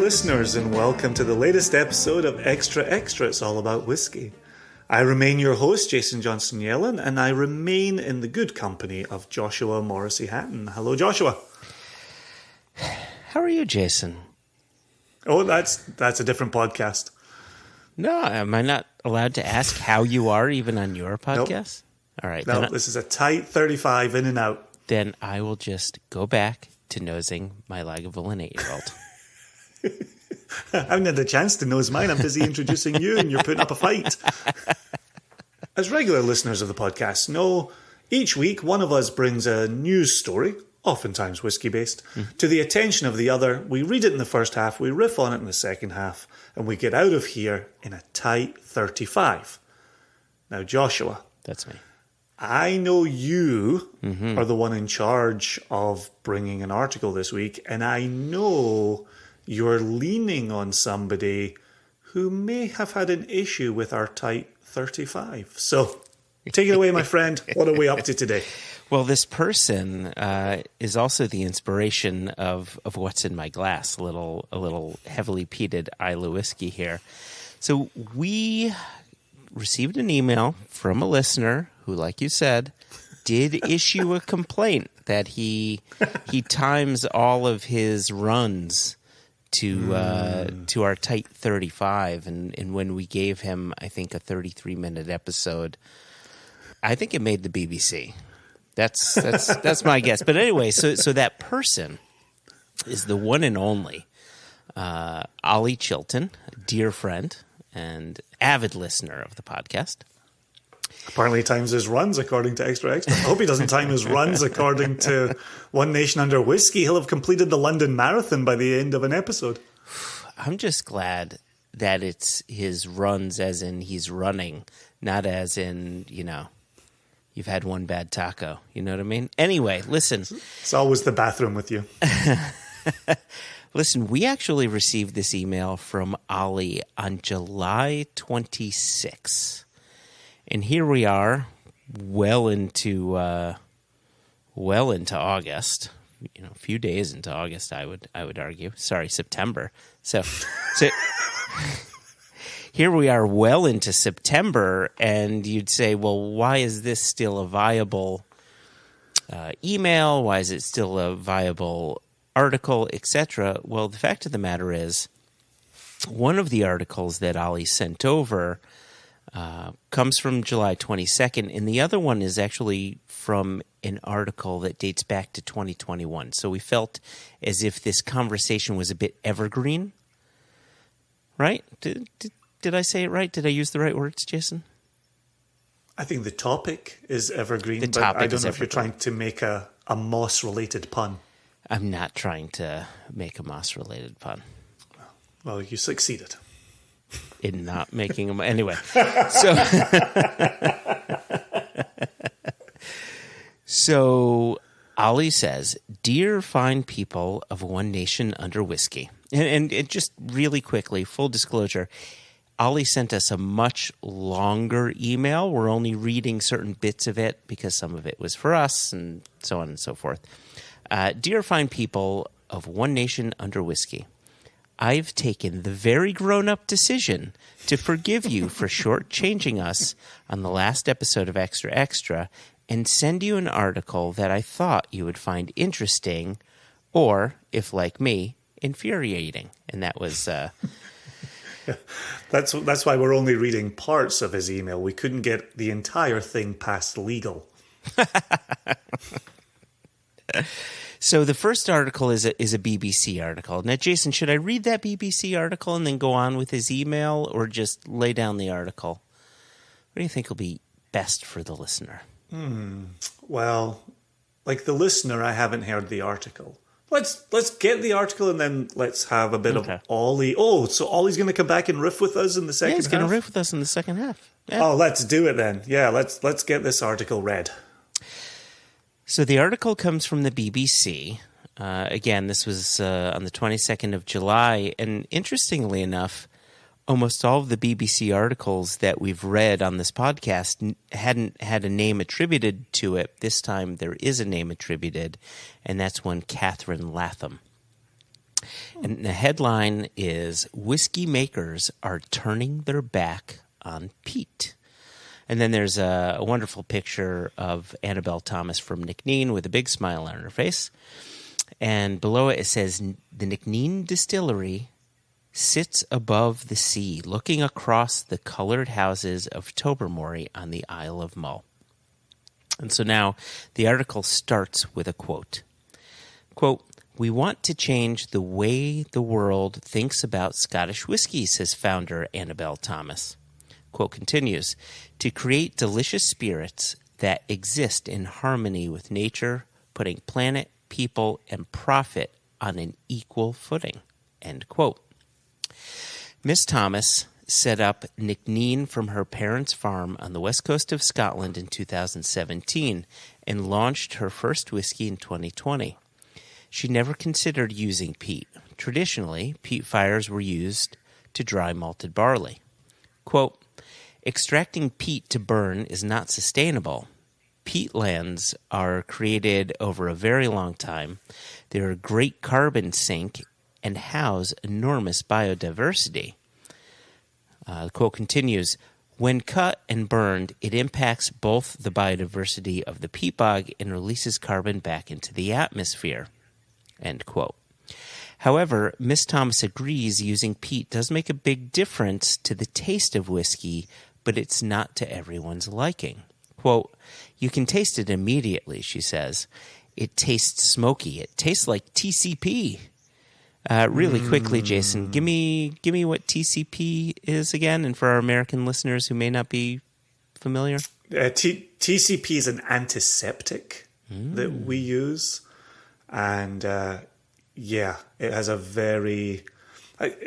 listeners, and welcome to the latest episode of Extra Extra. It's all about whiskey. I remain your host, Jason Johnson Yellen, and I remain in the good company of Joshua Morrissey Hatton. Hello, Joshua. How are you, Jason? Oh, that's a different podcast. No, am I not allowed to ask how you are even on your podcast? Nope. All right. No, this is a tight 35 in and out. Then I will just go back to nosing my Lagavulin 8-year-old. I haven't had a chance to nose mine. I'm busy introducing you and you're putting up a fight. As regular listeners of the podcast know, each week one of us brings a news story, oftentimes whiskey-based, to the attention of the other. We read it in the first half, we riff on it in the second half, and we get out of here in a tight 35. Now, Joshua. That's me. I know you are the one in charge of bringing an article this week, and I know you're leaning on somebody who may have had an issue with our tight 35. So, take it away, my friend. What are we up to today? Well, this person is also the inspiration of what's in my glass, a little heavily peated Islay whiskey here. So we received an email from a listener who, like you said, did issue a complaint that he times all of his runs to our tight 35, and when we gave him, I think, a 33-minute episode, I think it made the BBC. That's my guess. But anyway, so that person is the one and only Ollie Chilton, a dear friend and avid listener of the podcast. Apparently he times his runs according to Extra Extra. I hope he doesn't time his runs according to One Nation Under Whiskey. He'll have completed the London Marathon by the end of an episode. I'm just glad that it's his runs as in he's running, not as in, you've had one bad taco. You know what I mean? Anyway, listen. It's always the bathroom with you. Listen, we actually received this email from Ollie on July 26th. And here we are, well into August. A few days into August, I would argue. Sorry, September. So here we are, well into September, and you'd say, well, why is this still a viable email? Why is it still a viable article, etc.? Well, the fact of the matter is, one of the articles that Ollie sent over comes from July 22nd, and the other one is actually from an article that dates back to 2021. So we felt as if this conversation was a bit evergreen, right? Did I say it right? Did I use the right words, Jason? I think the topic is evergreen, but I don't know if you're trying to make a moss-related pun. I'm not trying to make a moss-related pun. Well, you succeeded. In not making them. Anyway, so Ollie says, "Dear fine people of One Nation Under Whiskey," and just really quickly, full disclosure, Ollie sent us a much longer email. We're only reading certain bits of it because some of it was for us, and so on and so forth. Dear fine people of One Nation Under Whiskey, I've taken the very grown-up decision to forgive you for shortchanging us on the last episode of Extra Extra and send you an article that I thought you would find interesting or, if like me, infuriating. And that was... That's why we're only reading parts of his email. We couldn't get the entire thing past legal. So the first article is a BBC article. Now, Jason, should I read that BBC article and then go on with his email, or just lay down the article? What do you think will be best for the listener? Well, like the listener, I haven't heard the article. Let's get the article and then let's have a bit of Ollie. Oh, so Ollie's going to come back and riff with us in the second half? Yeah, he's going to riff with us in the second half. Yeah. Oh, let's do it then. Yeah, let's get this article read. So the article comes from the BBC. Again, this was on the 22nd of July. And interestingly enough, almost all of the BBC articles that we've read on this podcast hadn't had a name attributed to it. This time there is a name attributed, and that's one Catherine Latham. And the headline is, Whiskey Makers Are Turning Their Back on Peat. And then there's a wonderful picture of Annabelle Thomas from Nickneen with a big smile on her face. And below it says, the Nickneen Distillery sits above the sea, looking across the colored houses of Tobermory on the Isle of Mull. And so now the article starts with a quote. Quote, we want to change the way the world thinks about Scottish whiskey, says founder Annabelle Thomas. Quote continues, to create delicious spirits that exist in harmony with nature, putting planet, people, and profit on an equal footing. End quote. Miss Thomas set up Nickneen from her parents' farm on the west coast of Scotland in 2017 and launched her first whiskey in 2020. She never considered using peat. Traditionally, peat fires were used to dry malted barley. Quote, extracting peat to burn is not sustainable. Peatlands are created over a very long time. They are a great carbon sink and house enormous biodiversity. The quote continues, when cut and burned, it impacts both the biodiversity of the peat bog and releases carbon back into the atmosphere. End quote. However, Miss Thomas agrees using peat does make a big difference to the taste of whiskey, but it's not to everyone's liking. Quote, you can taste it immediately, she says. It tastes smoky. It tastes like TCP. Really quickly, Jason, give me what TCP is again, and for our American listeners who may not be familiar. TCP is an antiseptic that we use, and it has a very...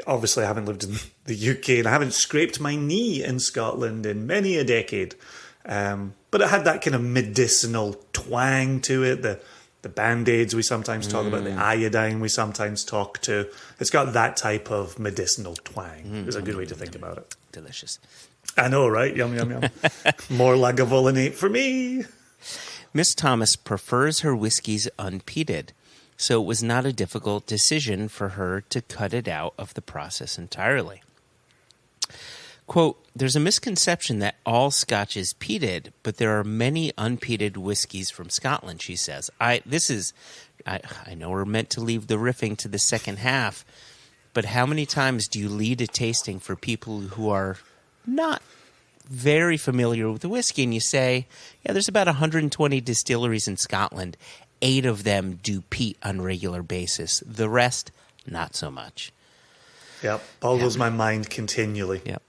Obviously, I haven't lived in the UK, and I haven't scraped my knee in Scotland in many a decade, but it had that kind of medicinal twang to it, the Band-Aids we sometimes talk about, the iodine we sometimes talk to. It's got that type of medicinal twang. It's a good way to think about it. Delicious. I know, right? Yum, yum, yum. More Lagavulin for me. Miss Thomas prefers her whiskeys unpeated, so it was not a difficult decision for her to cut it out of the process entirely. Quote, there's a misconception that all Scotch is peated, but there are many unpeated whiskies from Scotland, she says. I know we're meant to leave the riffing to the second half, but how many times do you lead a tasting for people who are not very familiar with the whiskey, and you say, yeah, there's about 120 distilleries in Scotland. 8 of them do peat on a regular basis. The rest, not so much. Yep, boggles my mind continually. Yep.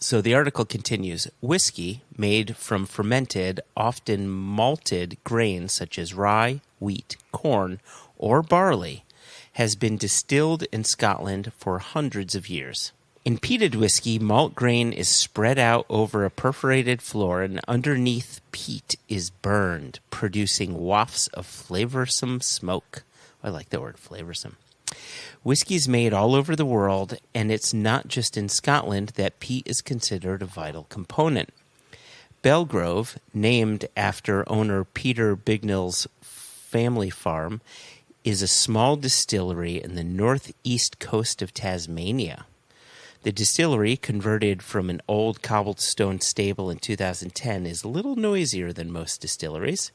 So the article continues, whiskey made from fermented, often malted grains such as rye, wheat, corn, or barley has been distilled in Scotland for hundreds of years. In peated whiskey, malt grain is spread out over a perforated floor, and underneath peat is burned, producing wafts of flavorsome smoke. I like the word flavorsome. Whiskey is made all over the world, and it's not just in Scotland that peat is considered a vital component. Belgrove, named after owner Peter Bignell's family farm, is a small distillery in the northeast coast of Tasmania. The distillery, converted from an old cobblestone stable in 2010, is a little noisier than most distilleries.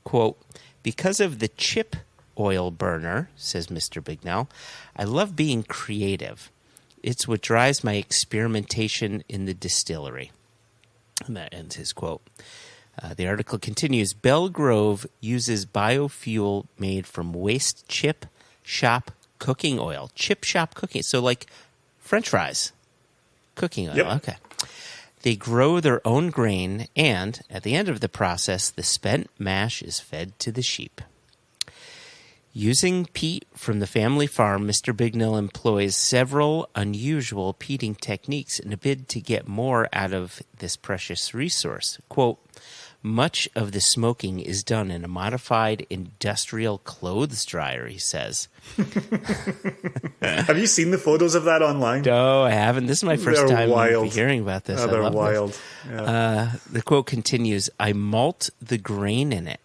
Quote, because of the chip oil burner, says Mr. Bignell, I love being creative. It's what drives my experimentation in the distillery. And that ends his quote. The article continues, Belgrove uses biofuel made from waste chip shop cooking oil. Chip shop cooking. So like French fries. Cooking oil. Yep. Okay. They grow their own grain, and at the end of the process, the spent mash is fed to the sheep. Using peat from the family farm, Mr. Bignell employs several unusual peating techniques in a bid to get more out of this precious resource. Quote, much of the smoking is done in a modified industrial clothes dryer, he says. Have you seen the photos of that online? No, I haven't. This is my first time hearing about this. Oh, they're wild. Yeah. The quote continues, I malt the grain in it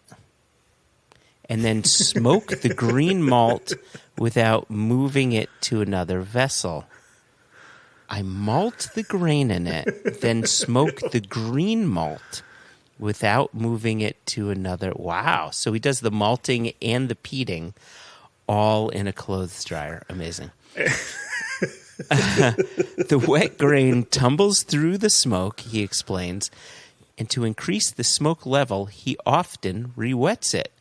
and then smoke the green malt without moving it to another vessel. I malt the grain in it, then smoke the green malt without moving it to another. Wow. So he does the malting and the peating all in a clothes dryer. Amazing. The wet grain tumbles through the smoke, he explains, and to increase the smoke level, he often re-wets it.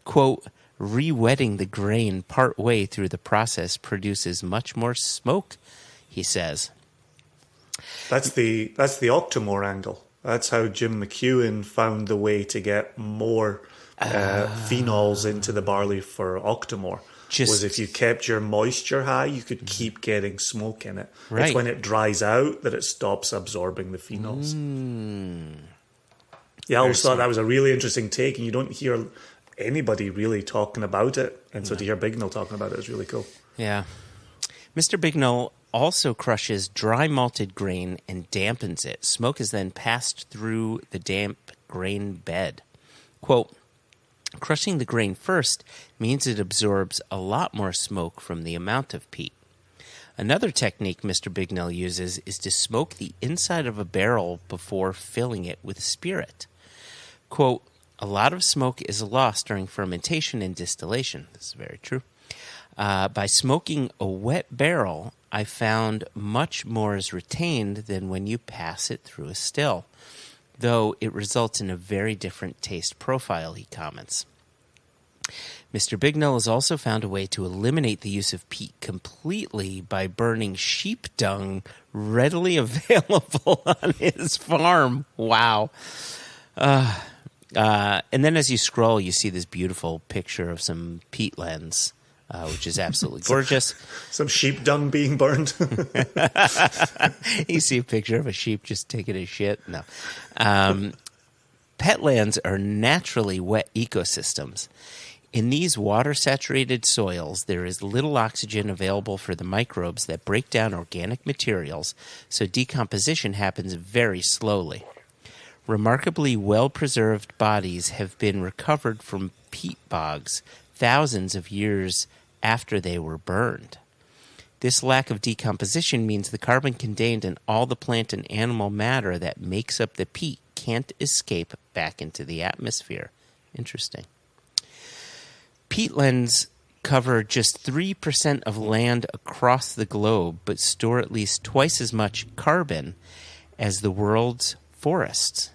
Quote, re-wetting the grain part way through the process produces much more smoke, he says. That's the Octomore angle. That's how Jim McEwen found the way to get more phenols into the barley for Octomore. Was if you kept your moisture high, you could keep getting smoke in it. Right. It's when it dries out that it stops absorbing the phenols. Yeah, I always thought that was a really interesting take, and you don't hear anybody really talking about it. And so to hear Bignell talking about it is really cool. Yeah. Mr. Bignell also crushes dry malted grain and dampens it. Smoke is then passed through the damp grain bed. Quote, crushing the grain first means it absorbs a lot more smoke from the amount of peat. Another technique Mr. Bignell uses is to smoke the inside of a barrel before filling it with spirit. Quote, a lot of smoke is lost during fermentation and distillation. This is very true. By smoking a wet barrel, I found much more is retained than when you pass it through a still, though it results in a very different taste profile, he comments. Mr. Bignell has also found a way to eliminate the use of peat completely by burning sheep dung readily available on his farm. Wow. And then as you scroll, you see this beautiful picture of some peatlands, which is absolutely gorgeous. Some sheep dung being burned. You see a picture of a sheep just taking a shit. No. Petlands are naturally wet ecosystems. In these water-saturated soils, there is little oxygen available for the microbes that break down organic materials, so decomposition happens very slowly. Remarkably well-preserved bodies have been recovered from peat bogs thousands of years after they were burned. This lack of decomposition means the carbon contained in all the plant and animal matter that makes up the peat can't escape back into the atmosphere. Interesting. Peatlands cover just 3% of land across the globe, but store at least twice as much carbon as the world's forests.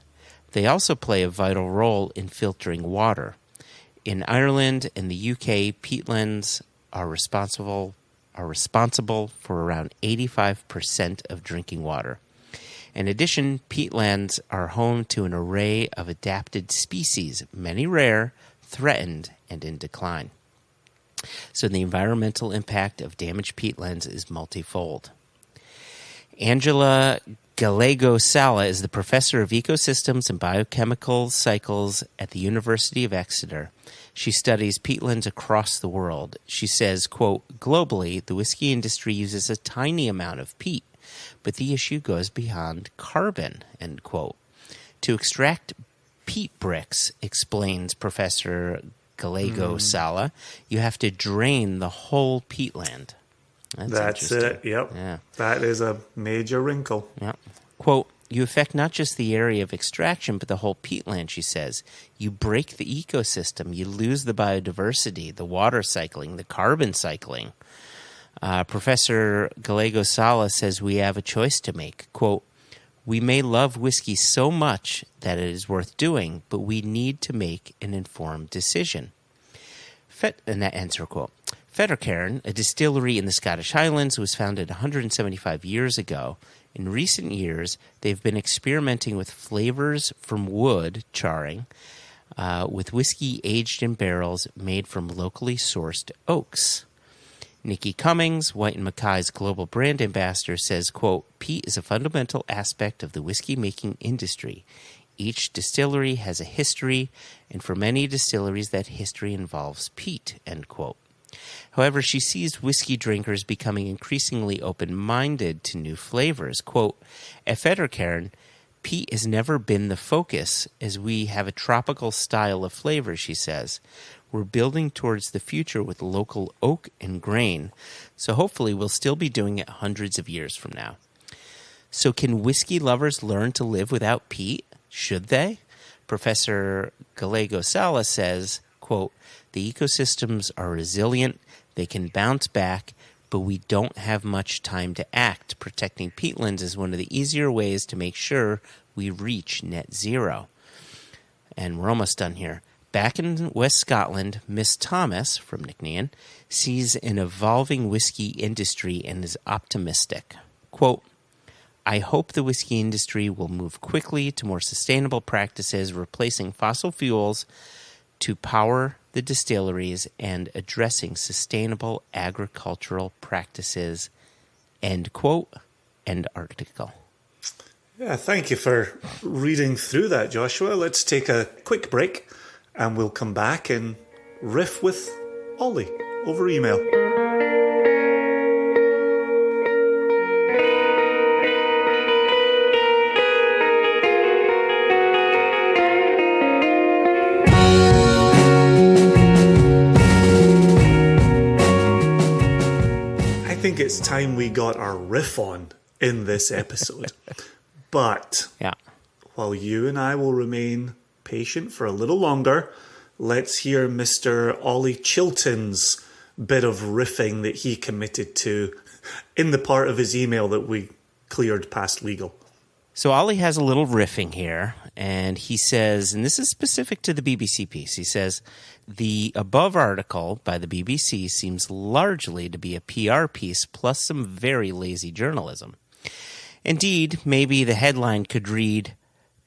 They also play a vital role in filtering water. In Ireland and the UK, peatlands are responsible for around 85% of drinking water. In addition, peatlands are home to an array of adapted species, many rare, threatened, and in decline. So the environmental impact of damaged peatlands is multifold. Angela Gallego-Sala is the professor of ecosystems and biochemical cycles at the University of Exeter. She studies peatlands across the world. She says, quote, globally, the whiskey industry uses a tiny amount of peat, but the issue goes beyond carbon, end quote. To extract peat bricks, explains Professor Gallego-Sala, you have to drain the whole peatland. That's it, yep. Yeah. That is a major wrinkle. Yeah. Quote, you affect not just the area of extraction, but the whole peatland, she says. You break the ecosystem. You lose the biodiversity, the water cycling, the carbon cycling. Professor Gallego-Sala says we have a choice to make. Quote, we may love whiskey so much that it is worth doing, but we need to make an informed decision. And that ends her quote. Fettercairn, a distillery in the Scottish Highlands, was founded 175 years ago. In recent years, they've been experimenting with flavors from wood charring, with whiskey aged in barrels made from locally sourced oaks. Nikki Cummings, White & Mackay's global brand ambassador, says, quote, peat is a fundamental aspect of the whiskey-making industry. Each distillery has a history, and for many distilleries that history involves peat, end quote. However, she sees whiskey drinkers becoming increasingly open-minded to new flavors. Quote, at Fettercairn, peat has never been the focus, as we have a tropical style of flavor, she says. We're building towards the future with local oak and grain, so hopefully we'll still be doing it hundreds of years from now. So can whiskey lovers learn to live without peat? Should they? Professor Gallego-Sala says, quote, the ecosystems are resilient, they can bounce back, but we don't have much time to act. Protecting peatlands is one of the easier ways to make sure we reach net zero. And we're almost done here. Back in West Scotland, Miss Thomas, from Nicknean, sees an evolving whiskey industry and is optimistic. Quote, I hope the whiskey industry will move quickly to more sustainable practices, replacing fossil fuels to power the distilleries and addressing sustainable agricultural practices. End quote. End article. Yeah, thank you for reading through that, Joshua. Let's take a quick break and we'll come back and riff with Ollie over email. I think it's time we got our riff on in this episode. But while you and I will remain patient for a little longer, let's hear Mr. Ollie Chilton's bit of riffing that he committed to in the part of his email that we cleared past legal. So Ollie has a little riffing here, and he says, and this is specific to the BBC piece, he says, the above article by the BBC seems largely to be a PR piece plus some very lazy journalism. Indeed, maybe the headline could read,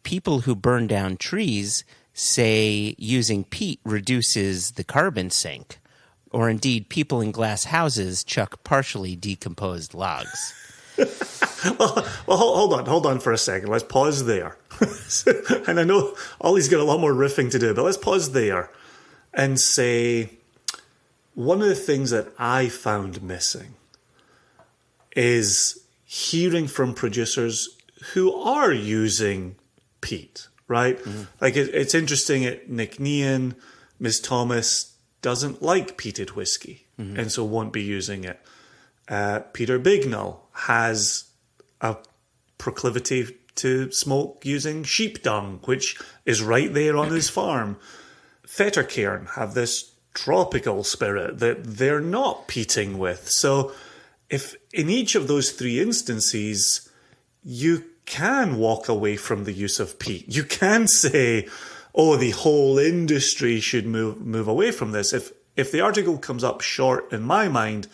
people who burn down trees say using peat reduces the carbon sink, or indeed people in glass houses chuck partially decomposed logs. well, hold on for a second. Let's pause there. And I know Ollie's got a lot more riffing to do, but let's pause there and say one of the things that I found missing is hearing from producers who are using peat, right? Mm-hmm. Like it's interesting at Nicknean, Ms. Thomas doesn't like peated whiskey and so won't be using it. Peter Bignell has a proclivity to smoke using sheep dung, which is right there on his farm. Fettercairn have this tropical spirit that they're not peating with. So if in each of those three instances, you can walk away from the use of peat. You can say, oh, the whole industry should move away from this. If the article comes up short in my mind,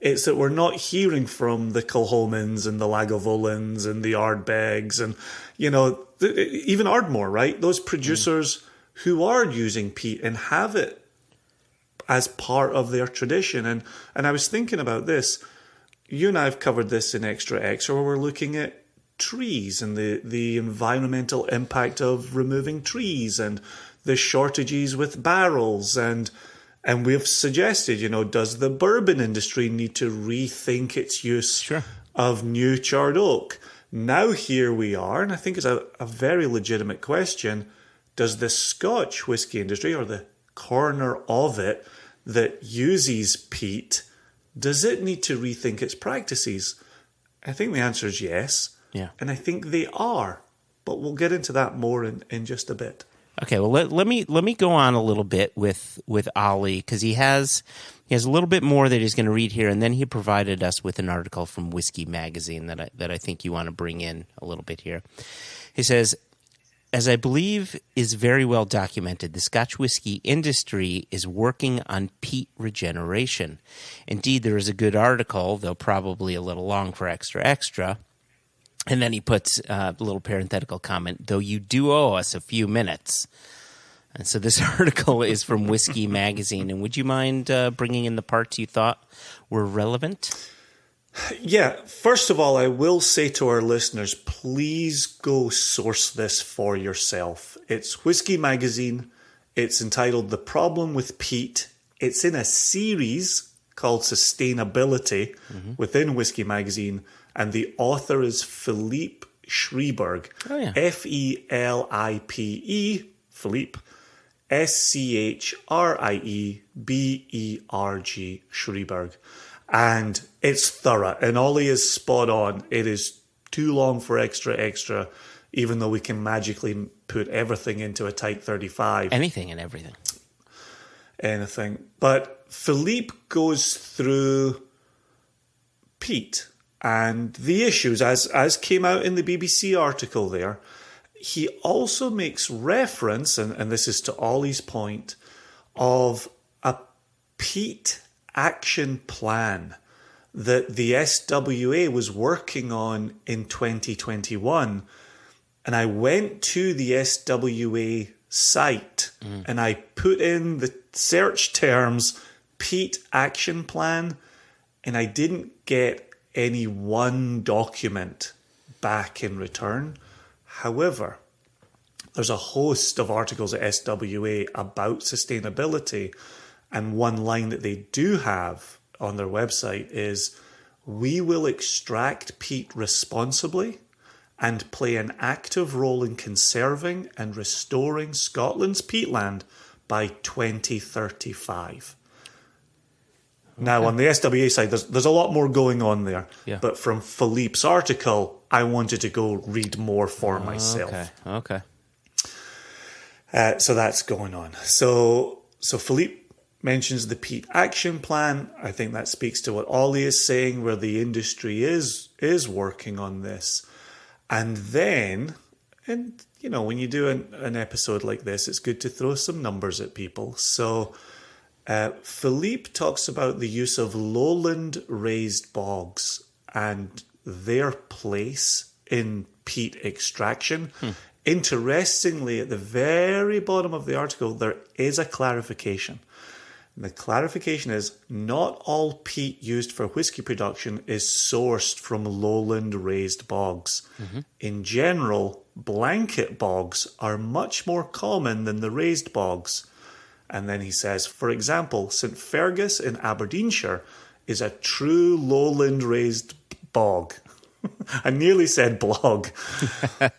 it's that we're not hearing from the Kilholmans and the Lagavulins and the Ardbegs and, even Ardmore, right? Those producers who are using peat and have it as part of their tradition. And I was thinking about this. You and I have covered this in Extra Extra, where we're looking at trees and the environmental impact of removing trees and the shortages with barrels. And we've suggested, does the bourbon industry need to rethink its use of new charred oak? Now here we are, and I think it's a very legitimate question. Does the Scotch whisky industry, or the corner of it that uses peat, does it need to rethink its practices? I think the answer is yes. Yeah. And I think they are. But we'll get into that more in just a bit. Okay, well let me go on a little bit with Ollie, because he has a little bit more that he's going to read here, and then he provided us with an article from Whisky Magazine that I think you want to bring in a little bit here. He says, as I believe is very well documented, the Scotch whisky industry is working on peat regeneration. Indeed, there is a good article, though probably a little long for Extra. And then he puts a little parenthetical comment, though you do owe us a few minutes. And so this article is from Whisky Magazine. And would you mind bringing in the parts you thought were relevant? Yeah, first of all, I will say to our listeners, please go source this for yourself. It's Whisky Magazine. It's entitled The Problem with Peat. It's in a series called Sustainability within Whisky Magazine. And the author is Philippe Schreberg. Oh, yeah. Felipe, SCHRIEBERG, Schreiberg. And it's thorough. And Ollie is spot on. It is too long for extra, even though we can magically put everything into a tight 35. Anything and everything. Anything. But Philippe goes through peat and the issues as came out in the BBC article there. He also makes reference, and this is to Ollie's point, of a peat action plan that the SWA was working on in 2021. And I went to the SWA site and I put in the search terms peat action plan, and I didn't get any one document back in return. However, there's a host of articles at SWA about sustainability, and one line that they do have on their website is, "We will extract peat responsibly and play an active role in conserving and restoring Scotland's peatland by 2035. Now, on the SWA side, there's a lot more going on there. Yeah. But from Philippe's article, I wanted to go read more for myself. Okay. So that's going on. So Philippe mentions the peat action plan. I think that speaks to what Ollie is saying, where the industry is working on this. And then, and you know, when you do an episode like this, it's good to throw some numbers at people. So Philippe talks about the use of lowland raised bogs and their place in peat extraction. Interestingly, at the very bottom of the article, there is a clarification. And the clarification is not all peat used for whiskey production is sourced from lowland raised bogs. In general, blanket bogs are much more common than the raised bogs. And then he says, for example, St Fergus in Aberdeenshire is a true lowland raised bog. I nearly said blog.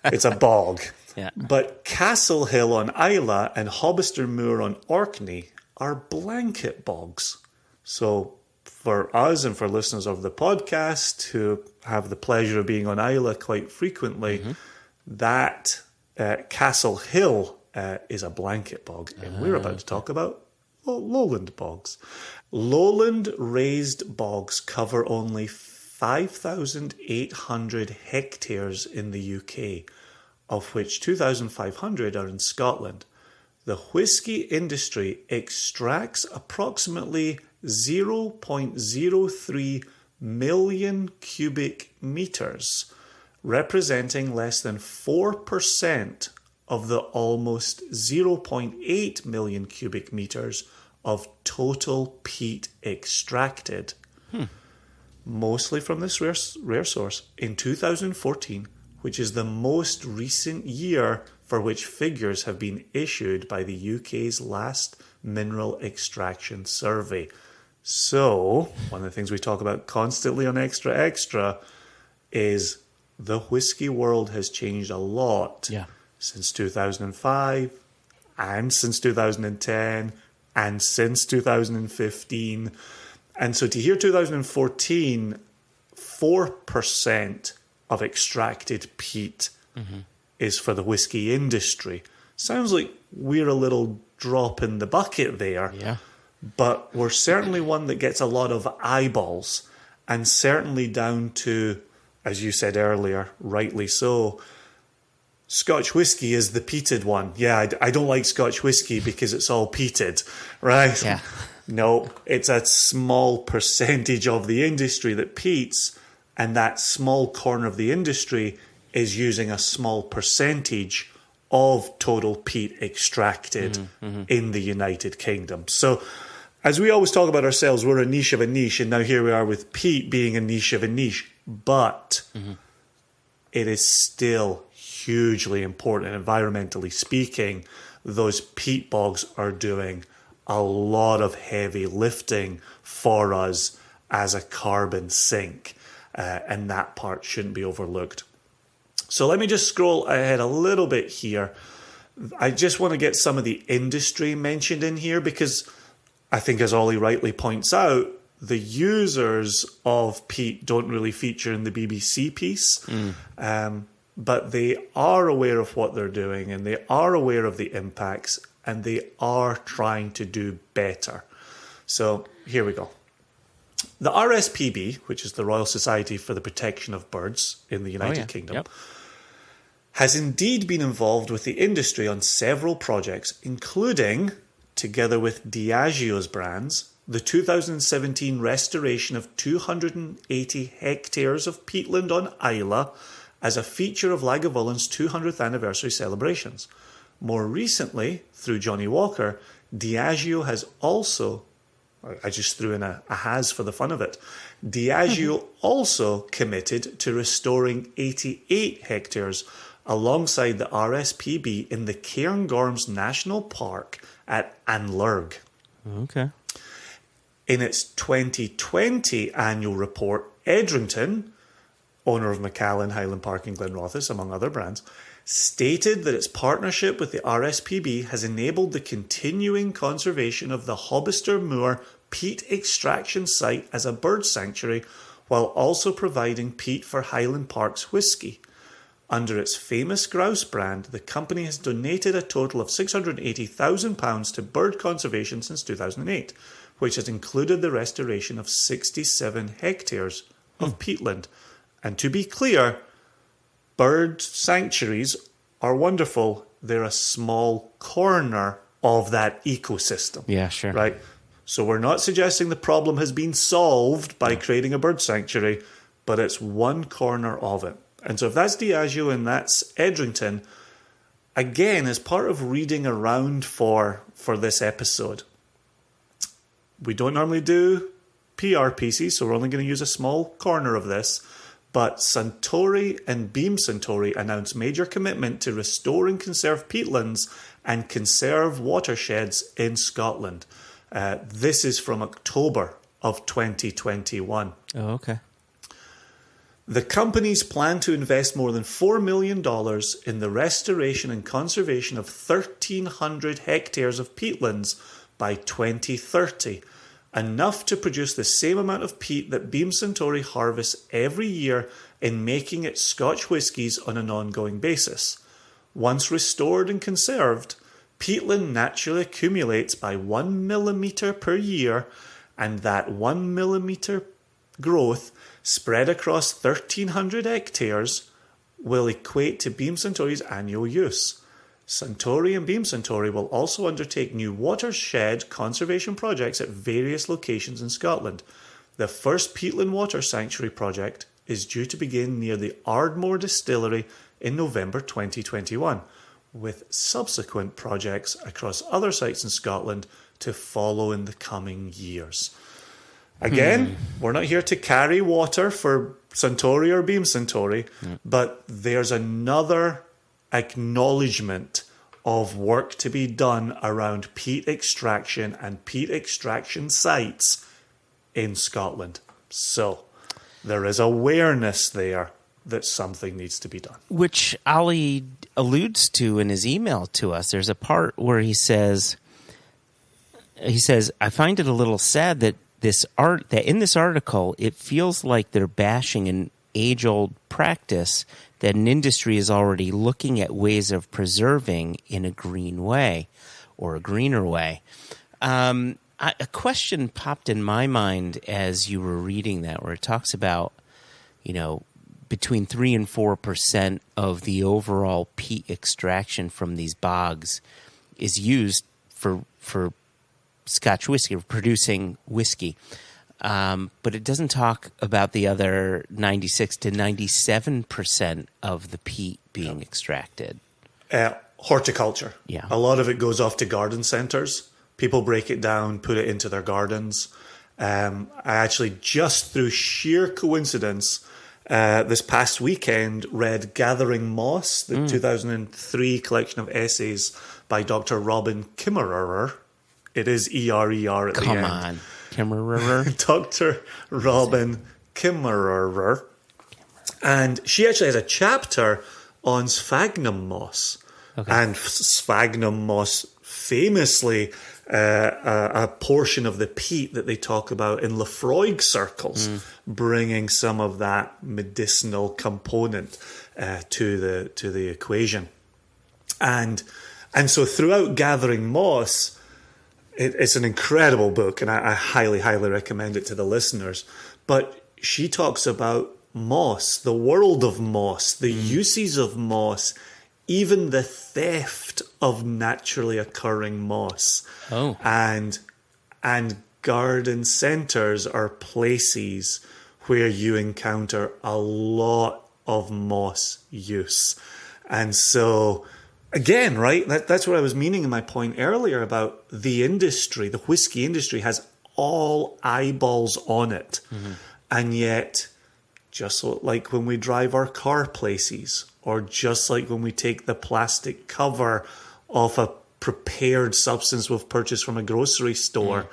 It's a bog. Yeah. But Castle Hill on Islay and Hobbister Moor on Orkney are blanket bogs. So for us and for listeners of the podcast who have the pleasure of being on Islay quite frequently, that Castle Hill is a blanket bog. And we're about to talk about lowland bogs. Lowland raised bogs cover only 5,800 hectares in the UK, of which 2,500 are in Scotland. The whisky industry extracts approximately 0.03 million cubic meters, representing less than 4% of the almost 0.8 million cubic meters of total peat extracted. Mostly from this rare source. In 2014, which is the most recent year for which figures have been issued by the UK's last mineral extraction survey. So, one of the things we talk about constantly on Extra is the whiskey world has changed a lot since 2005 and since 2010 and since 2015. And so to hear 2014, 4% of extracted peat is for the whiskey industry. Sounds like we're a little drop in the bucket there. Yeah. But we're certainly one that gets a lot of eyeballs, and certainly down to, as you said earlier, rightly so, Scotch whiskey is the peated one. Yeah, I don't like Scotch whiskey because it's all peated, right? Yeah. No, it's a small percentage of the industry that peats, and that small corner of the industry is using a small percentage of total peat extracted in the United Kingdom. So, as we always talk about ourselves, we're a niche of a niche, and now here we are with peat being a niche of a niche. But it is still hugely important, environmentally speaking. Those peat bogs are doing a lot of heavy lifting for us as a carbon sink, and that part shouldn't be overlooked. So let me just scroll ahead a little bit here. I just want to get some of the industry mentioned in here because I think, as Ollie rightly points out, the users of peat don't really feature in the BBC piece, but they are aware of what they're doing and they are aware of the impacts and they are trying to do better. So here we go. The RSPB, which is the Royal Society for the Protection of Birds in the United Kingdom, has indeed been involved with the industry on several projects, including, together with Diageo's brands, the 2017 restoration of 280 hectares of peatland on Islay as a feature of Lagavulin's 200th anniversary celebrations. More recently, through Johnny Walker, Diageo has also, I just threw in a has for the fun of it, Diageo also committed to restoring 88 hectares alongside the RSPB in the Cairngorms National Park at Anlurg. Okay. In its 2020 annual report, Edrington, owner of Macallan, Highland Park and Glenrothes, among other brands, stated that its partnership with the RSPB has enabled the continuing conservation of the Hobbister Moor peat extraction site as a bird sanctuary, while also providing peat for Highland Park's whisky. Under its famous grouse brand, the company has donated a total of £680,000 to bird conservation since 2008, which has included the restoration of 67 hectares of peatland. And to be clear, bird sanctuaries are wonderful. They're a small corner of that ecosystem. Yeah, sure. Right? So we're not suggesting the problem has been solved by creating a bird sanctuary, but it's one corner of it. And so if that's Diageo and that's Edrington, again, as part of reading around for this episode, we don't normally do PR pieces, so we're only going to use a small corner of this. But Suntory and Beam Suntory announced major commitment to restore and conserve peatlands and conserve watersheds in Scotland. This is from October of 2021. Oh, okay. The companies plan to invest more than $4 million in the restoration and conservation of 1,300 hectares of peatlands by 2030, enough to produce the same amount of peat that Beam Suntory harvests every year in making its Scotch whiskies on an ongoing basis. Once restored and conserved, peatland naturally accumulates by 1 millimetre per year, and that 1 millimetre growth spread across 1,300 hectares will equate to Beam Suntory's annual use. Suntory and Beam Suntory will also undertake new watershed conservation projects at various locations in Scotland. The first peatland water sanctuary project is due to begin near the Ardmore Distillery in November 2021, with subsequent projects across other sites in Scotland to follow in the coming years. Again, we're not here to carry water for Suntory or Beam Suntory, but there's another acknowledgement of work to be done around peat extraction and peat extraction sites in Scotland. So there is awareness there that something needs to be done. Which Ollie alludes to in his email to us. There's a part where he says, I find it a little sad that in this article, it feels like they're bashing an age-old practice that an industry is already looking at ways of preserving in a green way or a greener way. A question popped in my mind as you were reading that, where it talks about, between 3 and 4% of the overall peat extraction from these bogs is used for Scotch whiskey, or producing whiskey. But it doesn't talk about the other 96 to 97% of the peat being extracted. Horticulture. Yeah. A lot of it goes off to garden centres. People break it down, put it into their gardens. I actually, just through sheer coincidence, this past weekend read Gathering Moss, the 2003 collection of essays by Dr. Robin Kimmerer. It is E-R-E-R at the end. Come on. Kimmerer. Dr. Robin Kimmerer. And she actually has a chapter on sphagnum moss. Okay. And sphagnum moss, famously, a portion of the peat that they talk about in Lefroy circles, bringing some of that medicinal component to the equation. And so throughout Gathering Moss, it's an incredible book, and I highly, highly recommend it to the listeners. But she talks about moss, the world of moss, the uses of moss, even the theft of naturally occurring moss. Oh. And garden centres are places where you encounter a lot of moss use. And so, again, right, that's what I was meaning in my point earlier about the industry. The whiskey industry has all eyeballs on it. Mm-hmm. And yet, just like when we drive our car places, or just like when we take the plastic cover off a prepared substance we've purchased from a grocery store,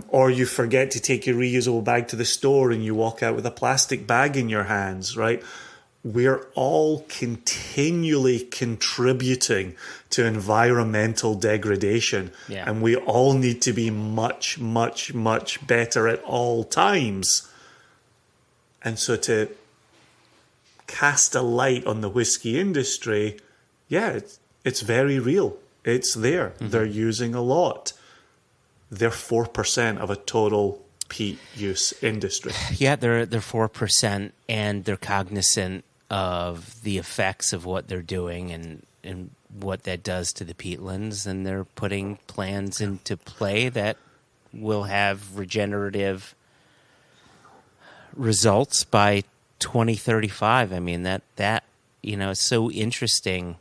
or you forget to take your reusable bag to the store and you walk out with a plastic bag in your hands, right? We're all continually contributing to environmental degradation, and we all need to be much, much, much better at all times. And so to cast a light on the whiskey industry, it's very real. It's there. Mm-hmm. They're using a lot. They're 4% of a total peat use industry. Yeah, they're 4%, and they're cognizant of the effects of what they're doing and what that does to the peatlands, and they're putting plans into play that will have regenerative results by 2035. I mean, that it's so interesting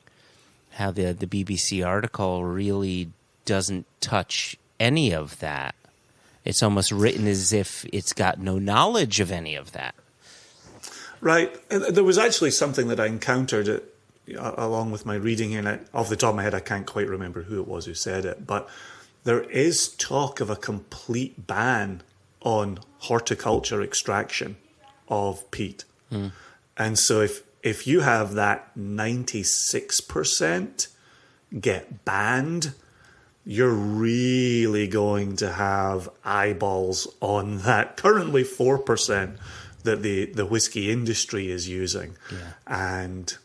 how the BBC article really doesn't touch any of that. It's almost written as if it's got no knowledge of any of that. Right. And there was actually something that I encountered along with my reading, and off the top of my head, I can't quite remember who it was who said it, but there is talk of a complete ban on horticulture extraction of peat. And so if you have that 96% get banned, you're really going to have eyeballs on that currently 4% that the whiskey industry is using. Yeah. And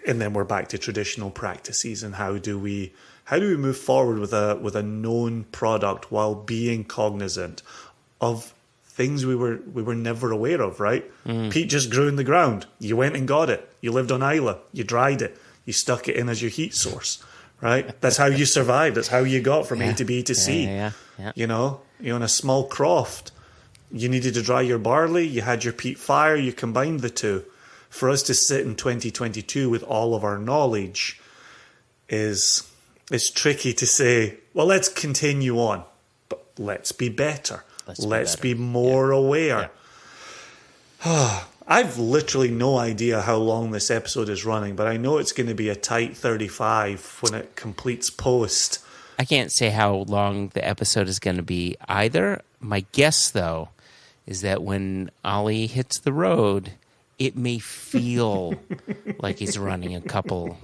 then we're back to traditional practices and how do we move forward with a known product while being cognizant of things we were never aware of, right? Peat just grew in the ground. You went and got it. You lived on Islay. You dried it. You stuck it in as your heat source, right? That's how you survived. That's how you got from A to B to C. Yeah. You know, you're on a small croft. You needed to dry your barley. You had your peat fire. You combined the two. For us to sit in 2022 with all of our knowledge is tricky to say, well, let's continue on, but let's be better. Let's be more aware. Yeah. I've literally no idea how long this episode is running, but I know it's going to be a tight 35 when it completes post. I can't say how long the episode is going to be either. My guess, though, is that when Ollie hits the road, it may feel like he's running a couple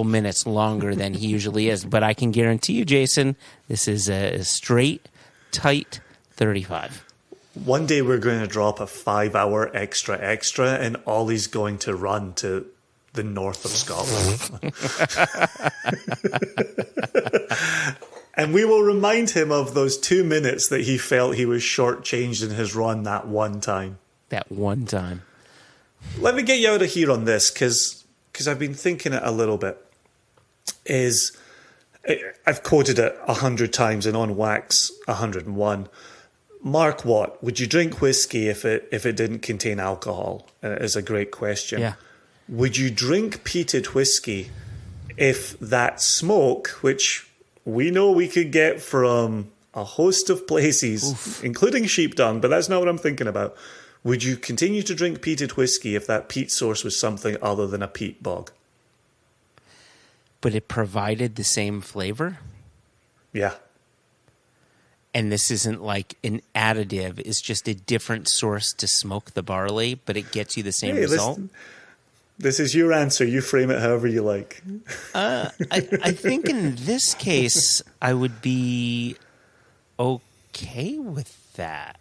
minutes longer than he usually is. But I can guarantee you, Jason, this is a straight, tight 35. One day we're going to drop a 5-hour extra, and Ollie's going to run to the north of Scotland. And we will remind him of those 2 minutes that he felt he was shortchanged in his run that one time. That one time. Let me get you out of here on this, because I've been thinking it a little bit. I've quoted it 100 times, and on wax 101. Mark Watt, would you drink whiskey if it didn't contain alcohol? It is a great question. Yeah. Would you drink peated whiskey if that smoke, which we know we could get from a host of places, including sheep dung, but that's not what I'm thinking about. Would you continue to drink peated whiskey if that peat source was something other than a peat bog? But it provided the same flavor? Yeah. And this isn't like an additive. It's just a different source to smoke the barley, but it gets you the same result? This is your answer. You frame it however you like. I think in this case, I would be okay with that.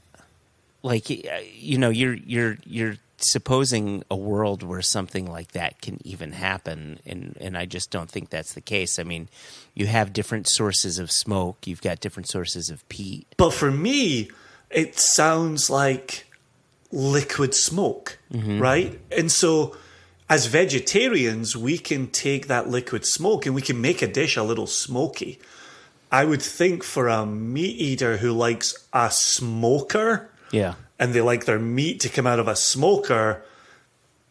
Like, you know, you're supposing a world where something like that can even happen, and I just don't think that's the case. I mean, you have different sources of smoke. You've got different sources of peat. But for me, it sounds like liquid smoke, right? And so as vegetarians, we can take that liquid smoke and we can make a dish a little smoky. I would think for a meat eater who likes a smoker, Yeah. and they like their meat to come out of a smoker,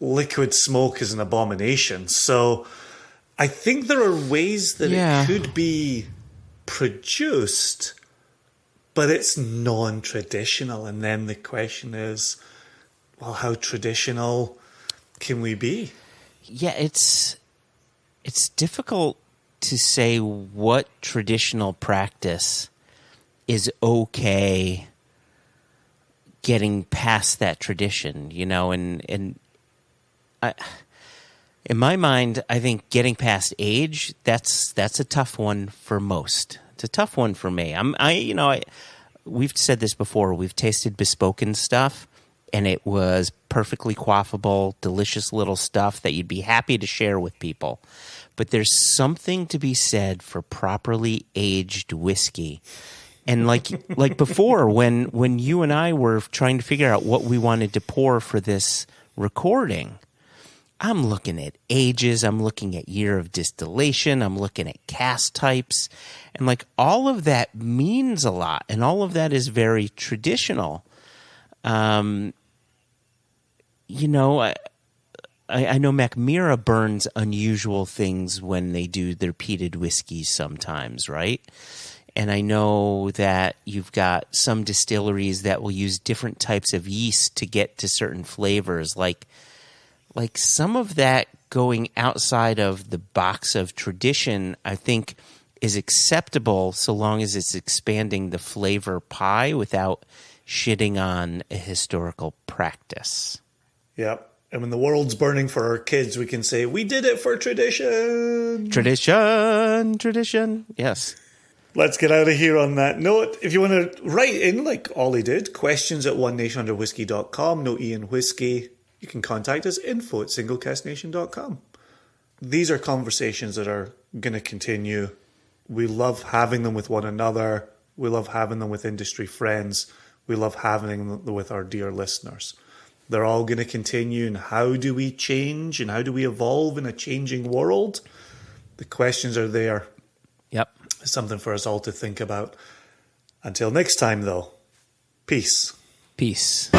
liquid smoke is an abomination. So I think there are ways that it could be produced, but it's non-traditional. And then the question is, well, how traditional can we be? Yeah, it's difficult to say what traditional practice is okay getting past that tradition, you know, and in my mind, I think getting past age, that's a tough one for most. It's a tough one for me. We've said this before. We've tasted bespoken stuff, and it was perfectly quaffable, delicious little stuff that you'd be happy to share with people. But there's something to be said for properly aged whiskey. And like before, when you and I were trying to figure out what we wanted to pour for this recording, I'm looking at ages, I'm looking at year of distillation, I'm looking at cask types, and like all of that means a lot, and all of that is very traditional. You know, I know Macmira burns unusual things when they do their peated whiskeys sometimes, right? And I know that you've got some distilleries that will use different types of yeast to get to certain flavors. Like some of that going outside of the box of tradition, I think, is acceptable so long as it's expanding the flavor pie without shitting on a historical practice. Yep. And when the world's burning for our kids, we can say, we did it for tradition. Tradition. Yes. Let's get out of here on that note. If you want to write in, like Ollie did, questions at onenationunderwhiskey.com, no E in whiskey, you can contact us, info@singlecastnation.com. These are conversations that are going to continue. We love having them with one another. We love having them with industry friends. We love having them with our dear listeners. They're all going to continue. And how do we change and how do we evolve in a changing world? The questions are there. Yep. It's something for us all to think about. Until next time, though, peace. Peace.